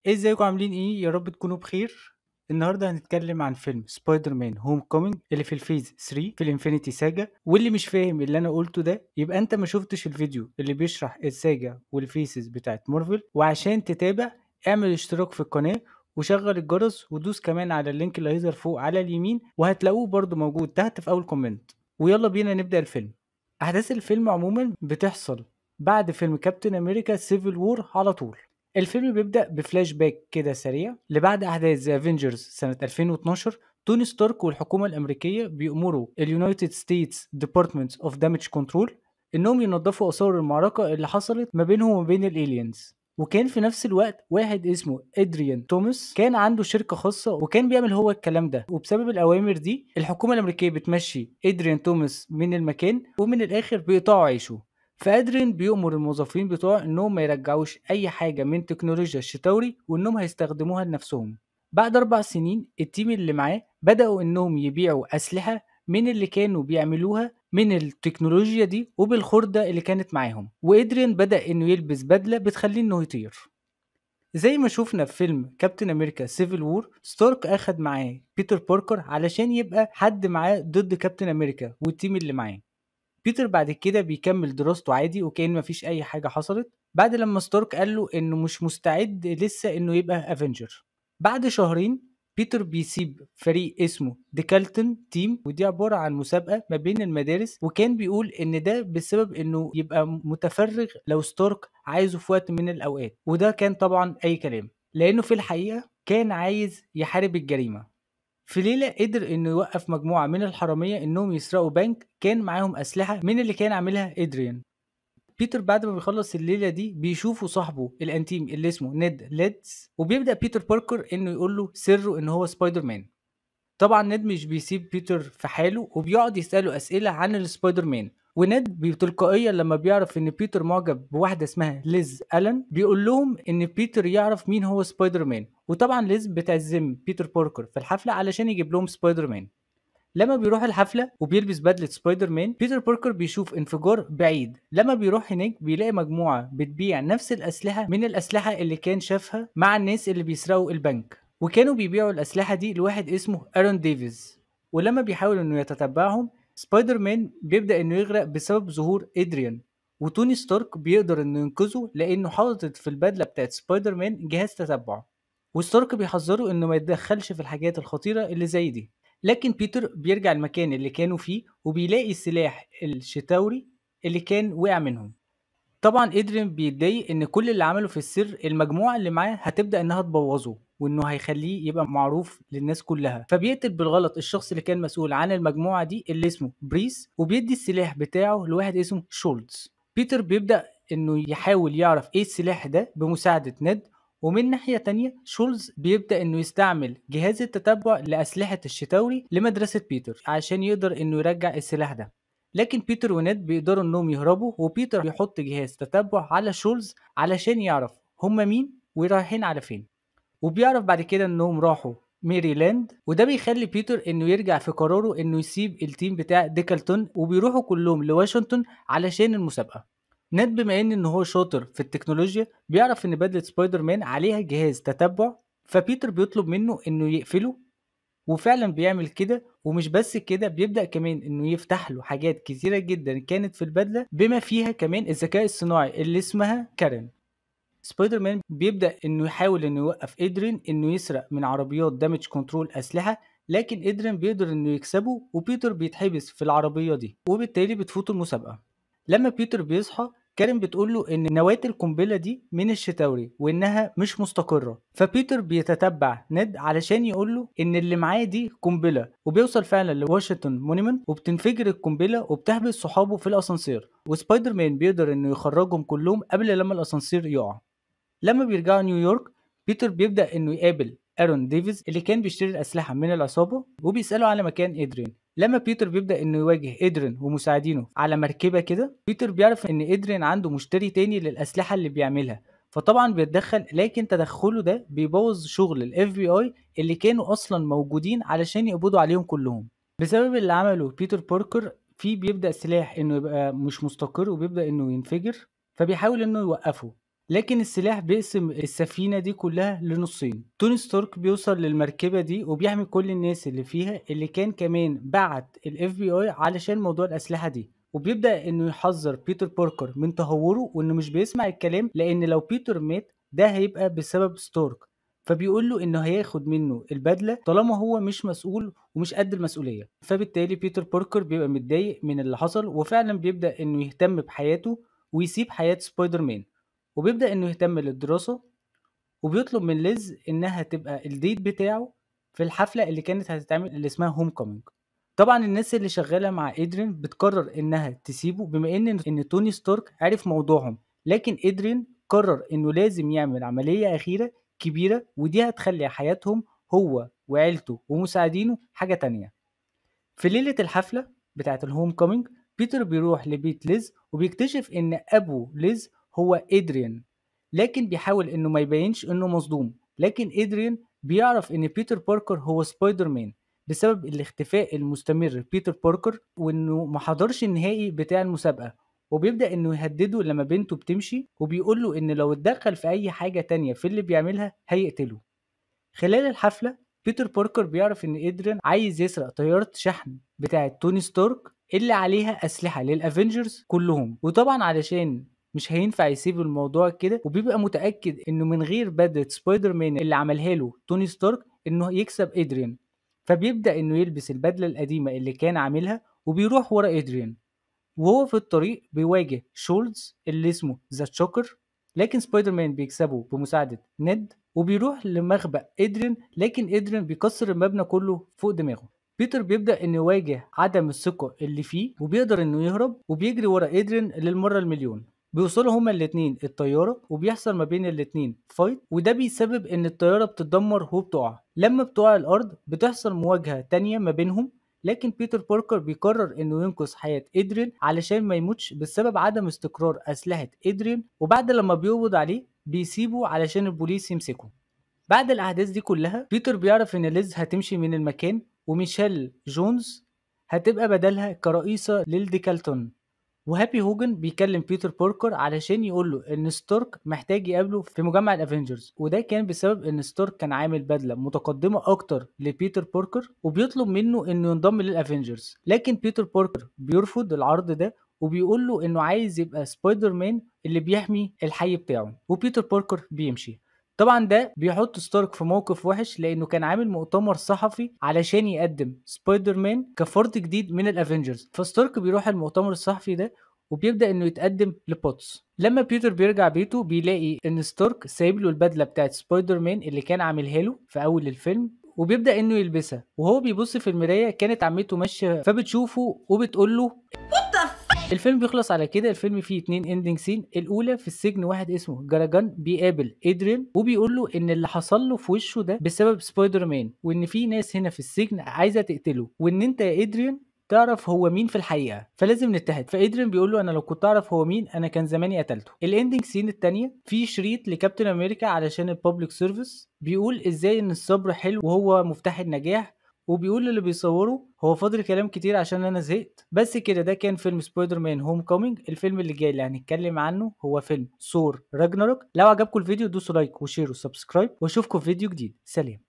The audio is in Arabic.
ازيكم عاملين ايه؟ يا رب تكونوا بخير. النهارده هنتكلم عن فيلم سبايدر مان هوم كومينج اللي في الفيز 3 في الانفينيتي ساجا. واللي مش فاهم اللي انا قلته ده يبقى انت ما شفتش الفيديو اللي بيشرح الساجا والفيسز بتاعت مارفل. وعشان تتابع اعمل اشتراك في القناة وشغل الجرس ودوس كمان على اللينك اللي هيظهر فوق على اليمين، وهتلاقوه برضو موجود تحت في اول كومنت. ويلا بينا نبدأ الفيلم. احداث الفيلم عموما بتحصل بعد فيلم كابتن امريكا سيفل وور على طول. الفيلم بيبدأ بفلاش باك كده سريع لبعد أحداث ذا افنجرز سنة 2012. توني ستارك والحكومة الأمريكية بيأمروا اليونايتد ستيتس ديبارتمنت اوف دامج كنترول إنهم ينظفوا آثار المعركة اللي حصلت ما بينهم وما بين الإيليانز. وكان في نفس الوقت واحد اسمه ادريان توماس كان عنده شركة خاصة وكان بيعمل هو الكلام ده، وبسبب الأوامر دي الحكومة الأمريكية بتمشي ادريان توماس من المكان ومن الآخر بيقطعوا عيشه. فادريان بيؤمر الموظفين بتوعه انهم ما يرجعوش اي حاجه من تكنولوجيا الشتاوري وانهم هيستخدموها لنفسهم. بعد 4 سنين التيم اللي معاه بدأوا انهم يبيعوا اسلحه من اللي كانوا بيعملوها من التكنولوجيا دي وبالخردة اللي كانت معاهم، وادريان بدأ انه يلبس بدلة بتخليه انه يطير. زي ما شفنا في فيلم كابتن امريكا سيفل وور، ستارك اخد معاه بيتر باركر علشان يبقى حد معاه ضد كابتن امريكا والتيم اللي معاه. بيتر بعد كده بيكمل دراسته عادي وكأن مفيش أي حاجة حصلت، بعد لما ستارك قال له إنه مش مستعد لسه إنه يبقى افنجر. بعد شهرين بيتر بيسيب فريق اسمه ديكالتون تيم، ودي عبارة عن مسابقة ما بين المدارس، وكان بيقول إن ده بسبب إنه يبقى متفرغ لو ستارك عايزه في وقت من الأوقات، وده كان طبعا أي كلام لأنه في الحقيقة كان عايز يحارب الجريمة. في ليلة قدر إنه يوقف مجموعة من الحرامية إنهم يسرقوا بنك كان معاهم أسلحة من اللي كان عاملها إدريان. بيتر بعد ما بيخلص الليلة دي بيشوفوا صاحبه الأنتيم اللي اسمه نيد ليدز، وبيبدأ بيتر باركر إنه يقول له سره إن هو سبايدر مان. طبعا نيد مش بيسيب بيتر في حاله وبيقعد يسأله أسئلة عن السبايدر مان. ونيد بتلقائيا لما بيعرف ان بيتر معجب بواحده اسمها ليز الان بيقول لهم ان بيتر يعرف مين هو سبايدر مان، وطبعا ليز بتعزم بيتر باركر في الحفله علشان يجيب لهم سبايدر مان. لما بيروح الحفله وبيلبس بدله سبايدر مان، بيتر باركر بيشوف انفجار بعيد. لما بيروح هناك بيلاقي مجموعه بتبيع نفس الاسلحه من الاسلحه اللي كان شافها مع الناس اللي بيسرقوا البنك، وكانوا بيبيعوا الاسلحه دي لواحد اسمه ارون ديفيز. ولما بيحاول انه يتتبعهم سبايدر مان بيبدأ انه يغرق بسبب ظهور ادريان، وتوني ستارك بيقدر انه ينقذه لانه حاطط في البدله بتاعت سبايدر مان جهاز تتبع. وستارك بيحذره انه ما يتدخلش في الحاجات الخطيره اللي زي دي. لكن بيتر بيرجع المكان اللي كانوا فيه وبيلاقي السلاح الشتاوري اللي كان وقع منهم. طبعا ادريان بيتضايق ان كل اللي عمله في السر المجموعه اللي معاه هتبدا انها تبوظه وانه هيخليه يبقى معروف للناس كلها، فبيقتل بالغلط الشخص اللي كان مسؤول عن المجموعه دي اللي اسمه بريس، وبيدي السلاح بتاعه لواحد اسمه شولتز. بيتر بيبدا انه يحاول يعرف ايه السلاح ده بمساعده نيد، ومن ناحية تانية شولز بيبدأ انه يستعمل جهاز التتبع لأسلحة الشتاوري لمدرسة بيتر عشان يقدر انه يرجع السلاح ده. لكن بيتر ونيد بيقدروا انهم يهربوا، وبيتر بيحط جهاز تتبع على شولز علشان يعرف هما مين ورايحين على فين. وبيعرف بعد كده انهم راحوا ميريلاند، وده بيخلي بيتر انه يرجع في قراره انه يسيب التيم بتاع ديكالتون وبيروحوا كلهم لواشنطن علشان المسابقة. نيد بما ان هو شاطر في التكنولوجيا بيعرف ان بدلة سبايدر مان عليها جهاز تتبع، فبيتر بيطلب منه انه يقفله، وفعلا بيعمل كده. ومش بس كده، بيبدأ كمان انه يفتح له حاجات كتيرة جدا كانت في البدلة بما فيها كمان الذكاء الصناعي اللي اسمها كارين. سبايدر مان بيبدأ انه يحاول انه يوقف ادرين انه يسرق من عربيات دامج كنترول اسلحة، لكن ادرين بيقدر انه يكسبه وبيتر بيتحبس في العربية دي وبالتالي بتفوت المسابقة. لما بيتر بيصحى كارين بتقول له ان نواة القنبله دي من الشتاوري وانها مش مستقره، فبيتر بيتتبع نيد علشان يقول له ان اللي معاه دي قنبله، وبيوصل فعلا لواشنطن مونيمنت وبتنفجر القنبله وبتحبس صحابه في الاسانسير، وسبايدر مان بيقدر انه يخرجهم كلهم قبل لما الاسانسير يقع. لما بيرجعوا نيويورك بيتر بيبدأ انه يقابل ارون ديفيز اللي كان بيشتري الاسلحه من العصابه وبيساله على مكان ادرين. لما بيتر بيبدأ انه يواجه ادرين ومساعدينه على مركبه كده، بيتر بيعرف ان ادرين عنده مشتري تاني للاسلحه اللي بيعملها، فطبعا بيتدخل، لكن تدخله ده بيبوظ شغل الاف بي اي اللي كانوا اصلا موجودين علشان يقبضوا عليهم كلهم. بسبب اللي عمله بيتر باركر فيه بيبدأ السلاح إنه يبقى مش مستقر وبيبدأ إنه ينفجر، فبيحاول إنه يوقفه، لكن السلاح بيقسم السفينة دي كلها لنصين. توني ستارك بيوصل للمركبة دي وبيحمي كل الناس اللي فيها، اللي كان كمان بعت الاف بي اي علشان موضوع الأسلحة دي، وبيبدأ إنه يحذر بيتر باركر من تهوره وإنه مش بيسمع الكلام، لأن لو بيتر مات ده هيبقى بسبب ستارك، فبيقول له إنه هياخد منه البدلة طالما هو مش مسؤول ومش قد المسؤولية. فبالتالي بيتر باركر بيبقى متضايق من اللي حصل، وفعلا بيبدأ إنه يهتم بحياته ويسيب حياة سبايدر مان، وبيبدأ إنه يهتم للدراسة، وبيطلب من ليز إنها تبقى الديت بتاعه في الحفلة اللي كانت هتتعمل اللي اسمها هوم كومينج. طبعا الناس اللي شغالة مع إدرين بتقرر إنها تسيبه بما إن توني ستارك عرف موضوعهم، لكن إدرين قرر إنه لازم يعمل عملية أخيرة كبيرة، ودي هتخلي حياتهم هو وعيلته ومساعدينه حاجة تانية. في ليلة الحفلة بتاعة الهوم كومينج بيتر بيروح لبيت ليز وبيكتشف إن أبو ليز هو إدريان، لكن بيحاول إنه ما يبينش إنه مصدوم، لكن إدريان بيعرف إن بيتر باركر هو سبايدر مان بسبب الاختفاء المستمر بيتر باركر، وإنه ما حضرش النهائي بتاع المسابقة، وبيبدأ إنه يهدده لما بنته بتمشي، وبيقول له إن لو اتدخل في أي حاجة تانية في اللي بيعملها هيقتله. خلال الحفلة بيتر باركر بيعرف إن إدريان عايز يسرق طيارة شحن بتاعة توني ستارك اللي عليها أسلحة للأفينجرز كلهم، وطبعا علشان مش هينفع يسيب الموضوع كده، وبيبقى متأكد إنه من غير بدلة سبايدر مان اللي عملها له توني ستارك إنه يكسب إدريان، فبيبدأ إنه يلبس البدلة القديمة اللي كان عاملها وبيروح ورا إدريان. وهو في الطريق بيواجه شولز اللي اسمه ذا تشوكر، لكن سبايدر مان بيكسبه بمساعدة نيد، وبيروح لمخبأ إدرين، لكن إدرين بيكسر المبنى كله فوق دماغه. بيتر بيبدأ إنه يواجه عدم الثقة اللي فيه وبيقدر إنه يهرب وبيجري ورا إدرين للمرة المليون. بيوصلوا هما الاتنين الطيارة وبيحصل ما بين الاتنين فايت، وده بيسبب إن الطيارة بتتدمر وبتقع. لما بتقع الأرض بتحصل مواجهة تانية ما بينهم، لكن بيتر باركر بيقرر انه ينقذ حياة ادريان علشان ما يموتش بسبب عدم استقرار اسلحة ادريان، وبعد لما بيقبض عليه بيسيبه علشان البوليس يمسكه. بعد الاحداث دي كلها بيتر بيعرف ان ليز هتمشي من المكان، وميشيل جونز هتبقى بدلها كرئيسة للديكالتون. وهابي هوجن بيكلم بيتر باركر علشان يقول له ان ستارك محتاج يقابله في مجمع الافينجرز، وده كان بسبب ان ستارك كان عامل بدله متقدمه اكتر لبيتر باركر وبيطلب منه انه ينضم للافينجرز، لكن بيتر باركر بيرفض العرض ده وبيقول له انه عايز يبقى سبايدر مان اللي بيحمي الحي بتاعه، وبيتر باركر بيمشي. طبعا ده بيحط ستارك في موقف وحش لانه كان عامل مؤتمر صحفي علشان يقدم سبايدر مان كفرد جديد من الافينجرز، فستارك بيروح المؤتمر الصحفي ده وبيبدأ انه يتقدم لبوتس. لما بيتر بيرجع بيته بيلاقي ان ستارك سايب له البدله بتاعت سبايدر مان اللي كان عاملها له في اول الفيلم، وبيبدأ انه يلبسها. وهو بيبص في المرايه كانت عمته ماشيه فبتشوفه وبتقول له. الفيلم بيخلص على كده. الفيلم فيه 2 اندنج سين. الاولى في السجن واحد اسمه جاراجان بيقابل ادريان وبيقول له ان اللي حصل له في وشه ده بسبب سبايدر مان، وان في ناس هنا في السجن عايزه تقتله، وان انت يا ادريان تعرف هو مين في الحقيقه فلازم نتحد. فادريان بيقول له انا لو كنت اعرف هو مين انا كان زماني قتلته. الاندنج سين الثانيه في شريط لكابتن امريكا علشان البابليك سيرفيس، بيقول ازاي ان الصبر حلو وهو مفتاح النجاح، وبيقول للي بيصوره هو فاضل كلام كتير عشان انا زهقت. بس كده ده كان فيلم سبايدر مان هوم كومينج. الفيلم اللي جاي اللي هنتكلم عنه هو فيلم ثور راجناروك. لو عجبكم الفيديو دوسوا لايك وشير وسبسكرايب، واشوفكم في فيديو جديد. سلام.